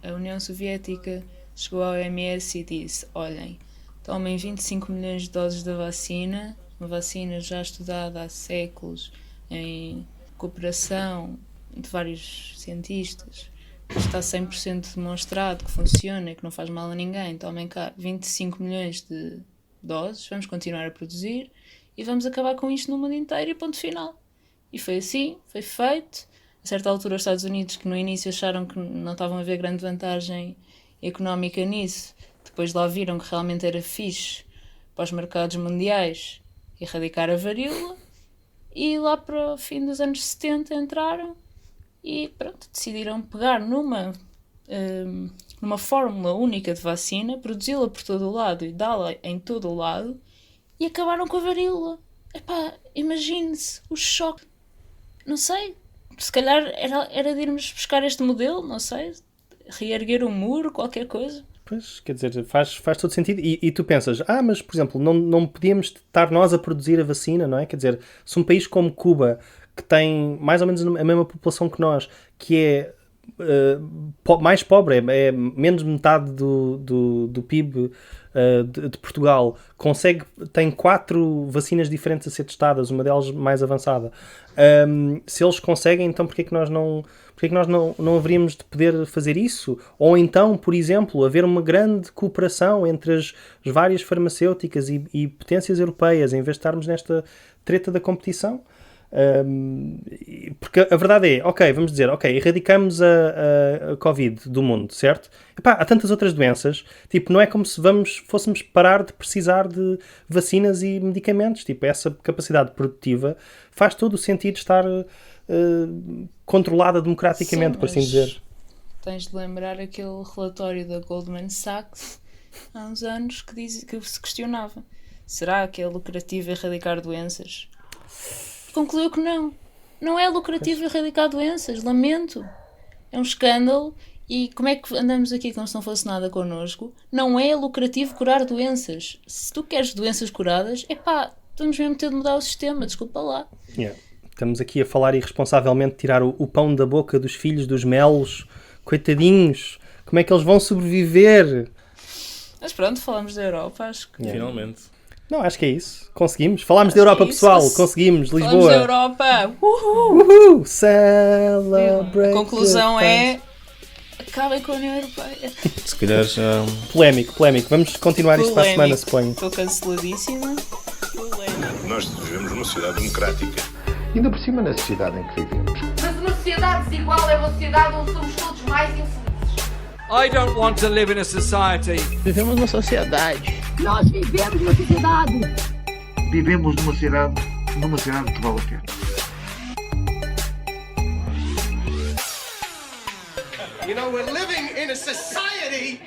A União Soviética chegou à OMS e disse, olhem, tomem 25 milhões de doses da vacina, uma vacina já estudada há séculos em cooperação de vários cientistas, está 100% demonstrado que funciona e que não faz mal a ninguém. Tomem cá 25 milhões de doses, vamos continuar a produzir e vamos acabar com isto no mundo inteiro e ponto final. E foi assim, foi feito. A certa altura os Estados Unidos, que no início acharam que não estavam a ver grande vantagem económica nisso, depois lá viram que realmente era fixe para os mercados mundiais erradicar a varíola, e lá para o fim dos anos 70 entraram e pronto, decidiram pegar numa fórmula única de vacina, produzi-la por todo o lado e dá-la em todo o lado, e acabaram com a varíola. Epá, imagine-se o choque. Não sei, se calhar era de irmos buscar este modelo, não sei, reerguer um muro, qualquer coisa. Pois, quer dizer, faz todo sentido. E tu pensas, mas por exemplo, não podíamos estar nós a produzir a vacina, não é? Quer dizer, se um país como Cuba, que tem mais ou menos a mesma população que nós, que é mais pobre, é menos de metade do PIB de Portugal, tem 4 vacinas diferentes a ser testadas, uma delas mais avançada. Se eles conseguem, então porquê que nós não haveríamos de poder fazer isso? Ou então, por exemplo, haver uma grande cooperação entre as várias farmacêuticas e potências europeias, em vez de estarmos nesta treta da competição? Porque a verdade é, vamos dizer, erradicamos a Covid do mundo, certo? Epá, há tantas outras doenças, tipo, não é como se fôssemos parar de precisar de vacinas e medicamentos, tipo, essa capacidade produtiva faz todo o sentido estar controlada democraticamente, por assim dizer. Tens de lembrar aquele relatório da Goldman Sachs há uns anos que se questionava: será que é lucrativo erradicar doenças? Concluiu que não é lucrativo erradicar doenças, lamento, é um escândalo. E como é que andamos aqui como se não fosse nada connosco? Não é lucrativo curar doenças. Se tu queres doenças curadas, vamos mesmo ter de mudar o sistema, desculpa lá. Estamos aqui a falar irresponsavelmente, tirar o pão da boca dos filhos dos melos, coitadinhos, como é que eles vão sobreviver? Mas pronto, falamos da Europa, acho que... Finalmente. Não, acho que é isso. Conseguimos. Falámos da Europa, pessoal. Conseguimos. Lisboa. Falamos da Europa. Uhul! Celebrate. A conclusão é... acabem com a União Europeia. Se calhar já... Polémico. Vamos continuar isto para a semana, suponho. Estou canceladíssima. Nós vivemos numa sociedade democrática. Ainda por cima na sociedade em que vivemos. Mas uma sociedade desigual é uma sociedade onde somos todos mais infelizes. I don't want to live in a society. Vivemos numa sociedade. Nós vivemos numa sociedade. Vivemos numa cidade que vale a pena. You know, we're living in a society